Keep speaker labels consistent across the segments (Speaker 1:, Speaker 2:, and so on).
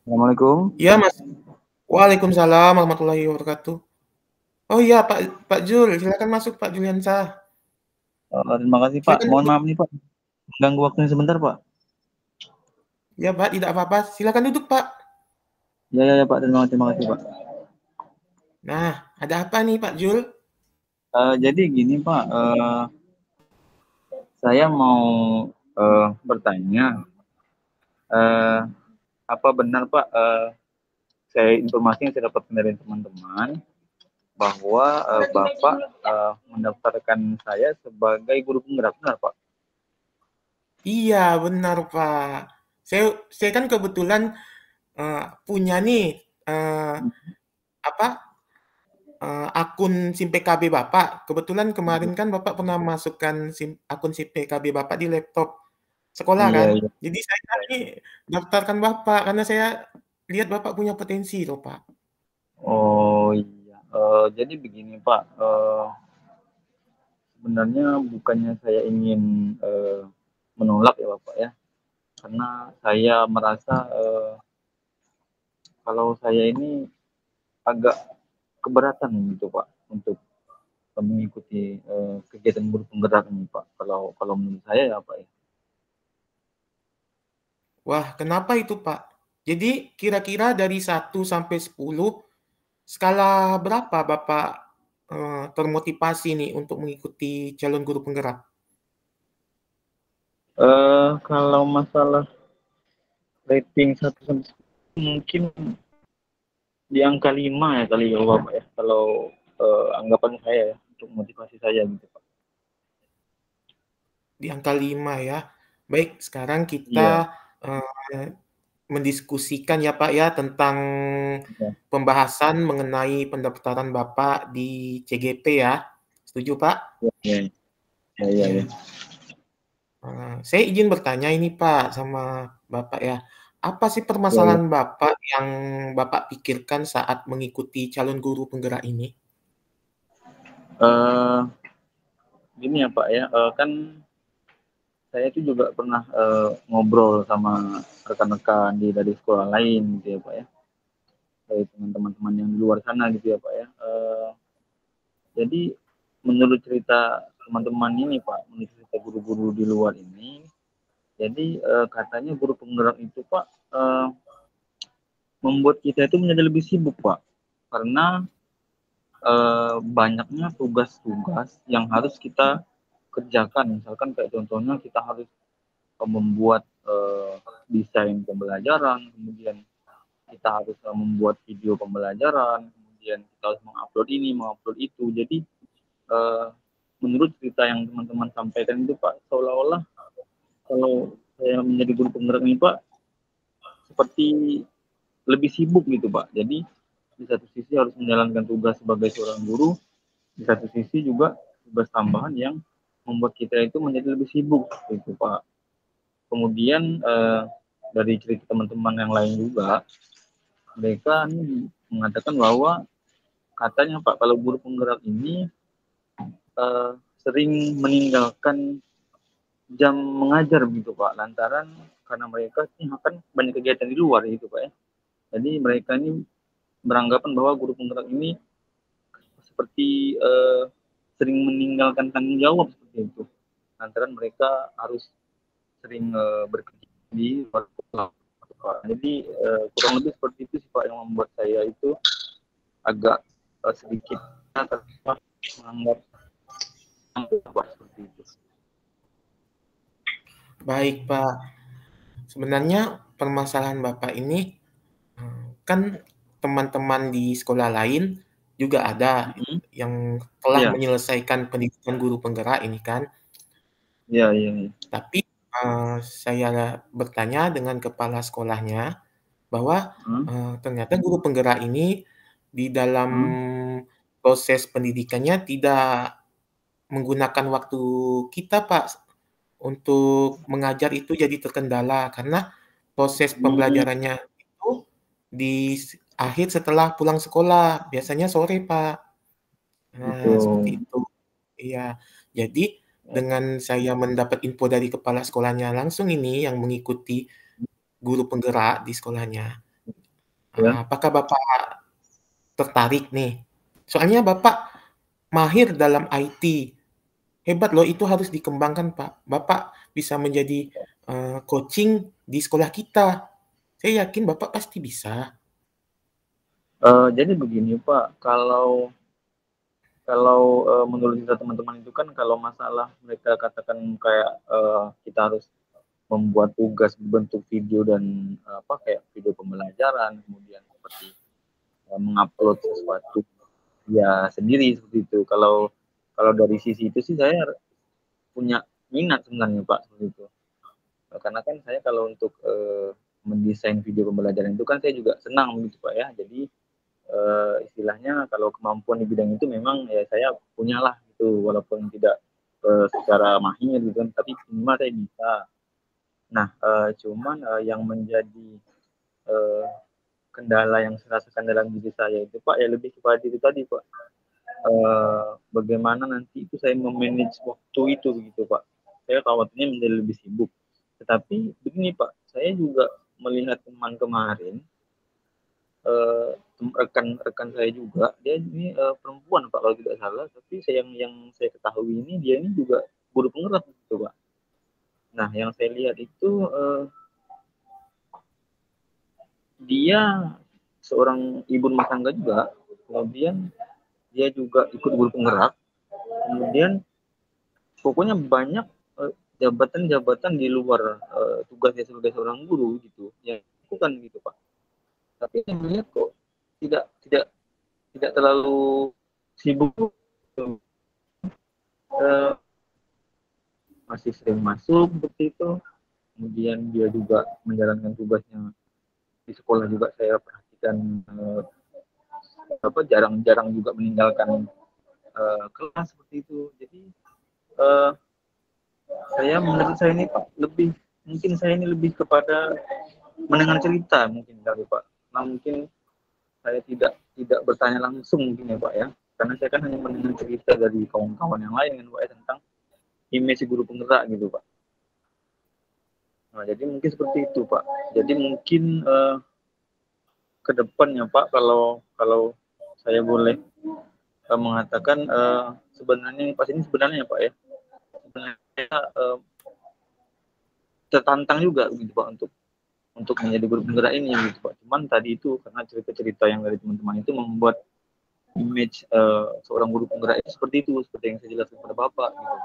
Speaker 1: Assalamualaikum.
Speaker 2: Iya, Mas. Waalaikumsalam warahmatullahi wabarakatuh. Oh iya, Pak Jul, silakan masuk Pak Juliansah.
Speaker 1: Terima kasih Pak.
Speaker 2: Silakan
Speaker 1: Mohon
Speaker 2: duduk.
Speaker 1: maaf nih Pak, ganggu waktunya sebentar Pak.
Speaker 2: Ya, Pak, tidak apa-apa. Silakan duduk, Pak.
Speaker 1: Ya ya ya Pak, terima kasih Pak.
Speaker 2: Nah, ada apa nih Pak Jul?
Speaker 1: Jadi gini Pak, saya mau bertanya, eee, apa benar Pak, informasi yang saya dapatkan dari teman-teman bahwa, Bapak, mendaftarkan saya sebagai guru penggerak, benar Pak?
Speaker 2: Iya, benar, Pak. Saya kan kebetulan punya nih eh, apa akun SIM PKB Bapak. Kebetulan kemarin kan Bapak pernah masukkan akun SIM PKB Bapak di laptop sekolah
Speaker 1: Iya
Speaker 2: kan.
Speaker 1: iya.
Speaker 2: Jadi saya nih daftarkan Bapak karena saya lihat Bapak punya potensi loh, Pak.
Speaker 1: Oh iya, jadi begini Pak, sebenarnya bukannya saya ingin, menolak ya Bapak ya, karena saya merasa, kalau saya ini agak keberatan gitu Pak, untuk mengikuti, kegiatan guru penggerak ini Pak, kalau kalau menurut saya ya Pak ya.
Speaker 2: Wah, kenapa itu, Pak? Jadi kira-kira dari 1 sampai 10, skala berapa Bapak termotivasi nih untuk mengikuti calon guru penggerak?
Speaker 1: Kalau masalah rating 1 sampai 10 mungkin di angka 5 ya kali ya Bapak ya, kalau, anggapan saya ya, untuk motivasi saya gitu Pak.
Speaker 2: Di angka 5 ya. Baik, sekarang kita
Speaker 1: Iya,
Speaker 2: eh, mendiskusikan ya Pak ya tentang
Speaker 1: iya,
Speaker 2: pembahasan mengenai pendaftaran Bapak di CGP ya. Setuju Pak?
Speaker 1: iya iya, iya iya iya.
Speaker 2: Ya. Saya izin bertanya ini Pak sama Bapak ya. Apa sih
Speaker 1: Iya iya.
Speaker 2: permasalahan Bapak yang Bapak pikirkan saat mengikuti calon guru penggerak ini?
Speaker 1: Eee, Gini ya Pak ya, kan saya itu juga pernah, ngobrol sama rekan-rekan dari sekolah lain gitu ya Pak ya, baik dengan teman-teman yang di luar sana gitu ya Pak ya. Jadi menurut cerita teman-teman ini Pak, menurut cerita guru-guru di luar ini, jadi, katanya guru penggerak itu Pak, membuat kita itu menjadi lebih sibuk Pak, karena, banyaknya tugas-tugas yang harus kita kerjakan. Misalkan kayak contohnya kita harus membuat, desain pembelajaran, kemudian kita harus, membuat video pembelajaran, kemudian kita harus mengupload ini, mengupload itu. Jadi, eee, menurut cerita yang teman-teman sampaikan itu Pak, seolah-olah kalau saya menjadi guru penggerak ini Pak, seperti lebih sibuk gitu Pak. Jadi, di satu sisi harus menjalankan tugas sebagai seorang guru, di satu sisi juga tugas tambahan yang membuat kita itu menjadi lebih sibuk gitu Pak. Kemudian, dari cerita teman-teman yang lain juga, mereka nih mengatakan bahwa katanya Pak, kalau guru penggerak ini, sering meninggalkan jam mengajar begitu Pak, lantaran karena mereka ini akan banyak kegiatan di luar gitu Pak ya. Jadi mereka ini beranggapan bahwa guru penggerak ini seperti, sering meninggalkan tanggung jawab seperti itu, lantaran mereka harus sering, bekerja di luar sekolah Pak. Jadi, kurang lebih seperti itu sih Pak yang membuat saya itu agak, sedikit menganggap Pak, seperti itu.
Speaker 2: Baik Pak, sebenarnya permasalahan Bapak ini kan teman-teman di sekolah lain juga ada
Speaker 1: Mhm,
Speaker 2: yang telah
Speaker 1: iya,
Speaker 2: menyelesaikan pendidikan guru penggerak ini kan.
Speaker 1: iya iya iya.
Speaker 2: Tapi saya bertanya dengan kepala sekolahnya bahwa
Speaker 1: Mhm,
Speaker 2: ternyata guru penggerak ini di dalam
Speaker 1: mhm,
Speaker 2: proses pendidikannya tidak menggunakan waktu kita, Pak, untuk mengajar itu jadi terkendala karena proses
Speaker 1: mmm,
Speaker 2: pembelajarannya itu di akhir setelah pulang sekolah, biasanya sore, Pak.
Speaker 1: gitu.
Speaker 2: Nah, seperti itu. Iya. Jadi dengan saya mendapat info dari kepala sekolahnya langsung ini yang mengikuti guru penggerak di sekolahnya.
Speaker 1: Ya.
Speaker 2: Apakah Bapak tertarik nih? Soalnya Bapak mahir dalam IT. Hebat loh, itu harus dikembangkan, Pak. Bapak bisa menjadi coaching di sekolah kita. Saya yakin Bapak pasti bisa.
Speaker 1: Jadi begini Pak, kalau kalau menurut kita teman-teman itu kan kalau masalah mereka katakan kayak kita harus membuat tugas berbentuk video dan apa kayak video pembelajaran, kemudian seperti mengupload sesuatu ya sendiri seperti itu. Kalau kalau dari sisi itu sih saya punya minat sebenarnya Pak seperti itu. Karena kan saya kalau untuk mendesain video pembelajaran itu kan saya juga senang gitu Pak ya. Jadi istilahnya kalau kemampuan di bidang itu memang ya saya punyalah gitu walaupun tidak secara mahir gitu kan, tapi minimal saya bisa. Nah, cuman yang menjadi eh, kendala yang saya rasakan dalam diri saya itu Pak ya lebih kepada itu tadi Pak. Bagaimana nanti itu saya memanage waktu itu gitu Pak. Saya khawatirnya menjadi lebih sibuk. Tetapi begini Pak, saya juga melihat teman kemarin rekan-rekan saya juga dia ini perempuan Pak kalau tidak salah, tapi saya yang saya ketahui ini dia ini juga guru penggerak gitu Pak. Nah yang saya lihat itu dia seorang ibu rumah tangga juga, kemudian dia juga ikut guru penggerak, kemudian pokoknya banyak jabatan-jabatan di luar tugasnya sebagai seorang guru gitu yang bukan gitu Pak. Tapi saya melihat kok tidak tidak tidak terlalu sibuk, eh, masih sering masuk seperti itu. Kemudian dia juga menjalankan tugasnya di sekolah juga saya perhatikan apa jarang-jarang juga meninggalkan kelas seperti itu. Jadi eh, saya menurut saya ini Pak lebih mungkin saya ini lebih kepada mendengar cerita mungkin kali Pak. Nah mungkin saya tidak bertanya langsung mungkin ya Pak ya. Karena saya kan hanya mendengar cerita dari kawan-kawan yang lain kan Pak ya tentang image guru penggerak gitu Pak. Nah, jadi mungkin seperti itu Pak. Jadi mungkin ke depannya Pak kalau kalau saya boleh mengatakan sebenarnya pas ini sebenarnya Pak ya sebenarnya tertantang juga gitu Pak untuk menjadi guru penggerak ini gitu Pak. Cuman tadi itu karena cerita-cerita yang dari teman-teman itu membuat image seorang guru penggerak itu seperti itu seperti yang saya jelaskan kepada Bapak gitu.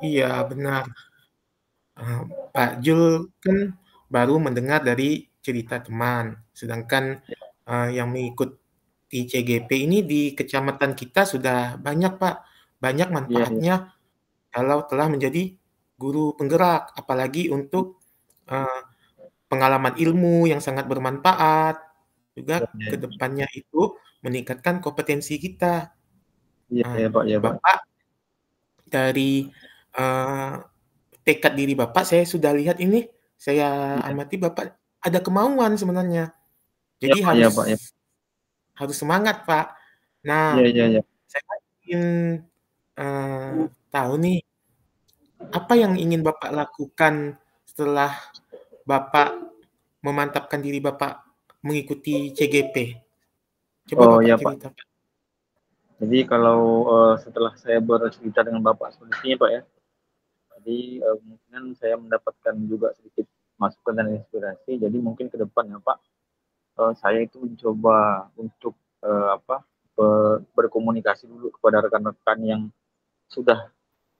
Speaker 2: Iya, benar. Pak Jul kan baru mendengar dari cerita teman, sedangkan yang mengikuti CGP ini di kecamatan kita sudah banyak, Pak. Banyak
Speaker 1: Iya, iya,
Speaker 2: manfaatnya kalau telah menjadi guru penggerak, apalagi untuk eh, pengalaman ilmu yang sangat bermanfaat,
Speaker 1: iya,
Speaker 2: juga
Speaker 1: iya,
Speaker 2: ke depannya itu meningkatkan kompetensi kita.
Speaker 1: iya,
Speaker 2: Nah,
Speaker 1: iya Pak, ya Pak.
Speaker 2: Bapak dari eh, tekad diri Bapak saya sudah lihat ini, saya
Speaker 1: Iya,
Speaker 2: amati Bapak ada kemauan sebenarnya.
Speaker 1: iya
Speaker 2: Jadi
Speaker 1: Pak, ya
Speaker 2: harus
Speaker 1: Pak, ya.
Speaker 2: harus semangat, Pak.
Speaker 1: Iya,
Speaker 2: Nah,
Speaker 1: iya, iya.
Speaker 2: saya ingin tahu nih, apa yang ingin Bapak lakukan setelah Bapak memantapkan diri Bapak mengikuti CGP? Coba
Speaker 1: Oh
Speaker 2: Bapak
Speaker 1: ya Pak.
Speaker 2: cerita, Pak.
Speaker 1: Jadi kalau setelah saya bercerita dengan Bapak seperti ini Pak ya, jadi mungkin saya mendapatkan juga sedikit masukan dan inspirasi. Jadi mungkin ke depan ya Pak, saya itu mencoba untuk apa berkomunikasi dulu kepada rekan-rekan yang sudah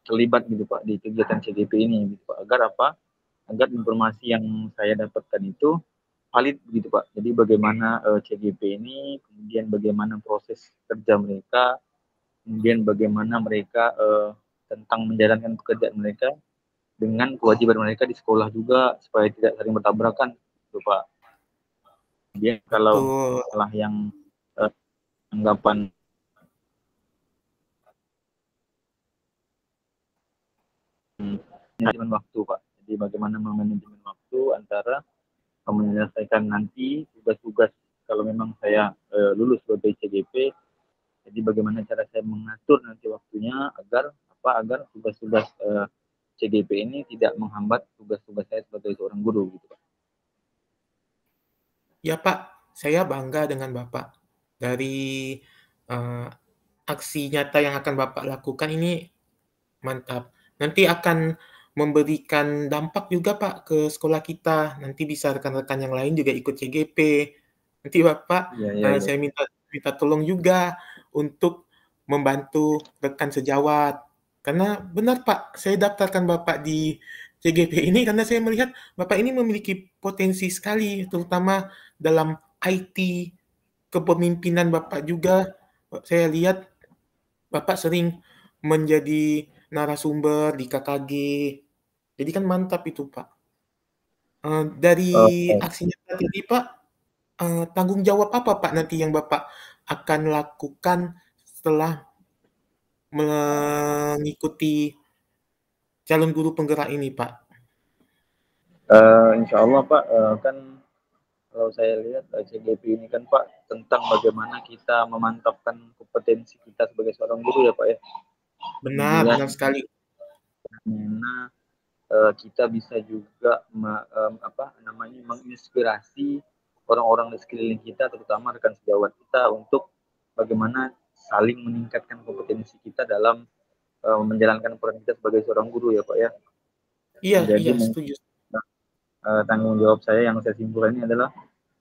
Speaker 1: terlibat gitu Pak di kegiatan CGP ini gitu Pak. Agar apa? Agar informasi yang saya dapatkan itu valid gitu Pak. Jadi bagaimana CGP ini, kemudian bagaimana proses kerja mereka, kemudian bagaimana mereka tentang menjalankan pekerjaan mereka dengan kewajiban mereka di sekolah juga supaya tidak saling bertabrakan gitu Pak. Kemudian kalau
Speaker 2: Betul.
Speaker 1: masalah yang anggapan manajemen waktu Pak. Jadi bagaimana memanajemen waktu antara menyelesaikan nanti tugas-tugas kalau memang saya lulus sebagai CGP. Jadi bagaimana cara saya mengatur nanti waktunya agar tugas-tugas CGP ini tidak menghambat tugas-tugas saya sebagai seorang guru gitu Pak.
Speaker 2: Ya Pak, saya bangga dengan Bapak. Dari eh, aksi nyata yang akan Bapak lakukan ini mantap. Nanti akan memberikan dampak juga Pak ke sekolah kita. Nanti bisa rekan-rekan yang lain juga ikut CGP. Nanti Bapak,
Speaker 1: Iya, iya, iya.
Speaker 2: saya minta minta tolong juga untuk membantu rekan sejawat. Karena benar Pak, saya daftarkan Bapak di CGP ini karena saya melihat Bapak ini memiliki potensi sekali, terutama dalam IT, kepemimpinan Bapak juga. Saya lihat Bapak sering menjadi narasumber di KKG. Jadi kan mantap itu, Pak. Dari
Speaker 1: Oh,
Speaker 2: aksinya tadi, Pak, tanggung jawab apa, Pak, nanti yang Bapak akan lakukan setelah mengikuti calon guru penggerak ini, Pak?
Speaker 1: Insya Allah Pak, kan kalau saya lihat CGP ini kan Pak tentang bagaimana kita memantapkan kompetensi kita sebagai seorang guru ya Pak ya.
Speaker 2: Benar,
Speaker 1: Kemudian
Speaker 2: benar sekali.
Speaker 1: bagaimana kita bisa juga apa namanya menginspirasi orang-orang di sekeliling kita, terutama rekan sejawat kita untuk bagaimana saling meningkatkan kompetensi kita dalam menjalankan peran kita sebagai seorang guru ya Pak ya.
Speaker 2: Iya,
Speaker 1: Jadi
Speaker 2: iya,
Speaker 1: mungkin
Speaker 2: setuju.
Speaker 1: tanggung jawab saya yang saya simpulkan ini adalah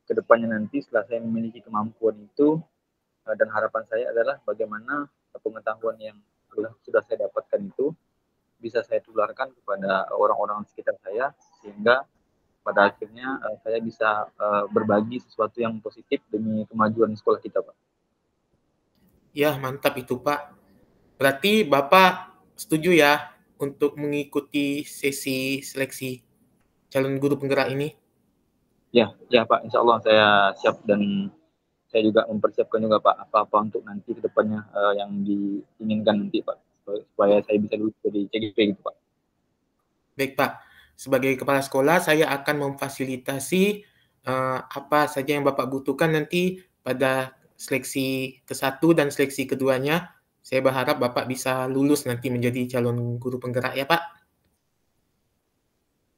Speaker 1: kedepannya nanti setelah saya memiliki kemampuan itu dan harapan saya adalah bagaimana pengetahuan yang sudah saya dapatkan itu bisa saya tularkan kepada orang-orang sekitar saya sehingga pada akhirnya saya bisa berbagi sesuatu yang positif demi kemajuan sekolah kita Pak.
Speaker 2: Ya, mantap itu, Pak. Berarti Bapak setuju ya untuk mengikuti sesi seleksi calon guru penggerak ini?
Speaker 1: Ya, ya Pak, Insya Allah saya siap dan saya juga mempersiapkan juga Pak apa-apa untuk nanti kedepannya yang diinginkan nanti Pak supaya saya bisa lulus dari CGP gitu Pak.
Speaker 2: Baik, Pak. Sebagai kepala sekolah, saya akan memfasilitasi apa saja yang Bapak butuhkan nanti pada seleksi ke-1 dan seleksi keduanya. Saya berharap Bapak bisa lulus nanti menjadi calon guru penggerak ya, Pak.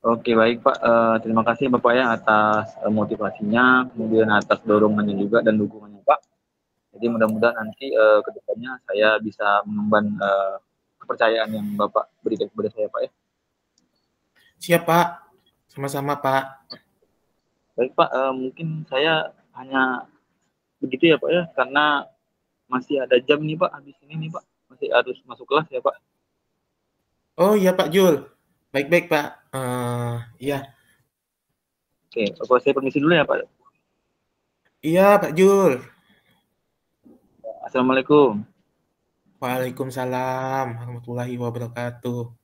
Speaker 1: Oke baik Pak, terima kasih Bapak ya atas motivasinya, kemudian atas dorongannya juga dan dukungannya Pak. Jadi mudah-mudahan nanti kedepannya saya bisa mengemban kepercayaan yang Bapak berikan kepada saya Pak ya.
Speaker 2: Siap, Pak. Sama-sama, Pak.
Speaker 1: Baik Pak, mungkin saya hanya begitu ya Pak ya, karena masih ada jam nih Pak, habis ini nih Pak, masih harus masuk kelas ya Pak.
Speaker 2: Oh iya, Pak Jul. Baik-baik, Pak. Iya.
Speaker 1: Oke, Bapak saya permisi dulu ya Pak.
Speaker 2: Iya, Pak Jul.
Speaker 1: Assalamualaikum.
Speaker 2: Waalaikumsalam warahmatullahi wabarakatuh.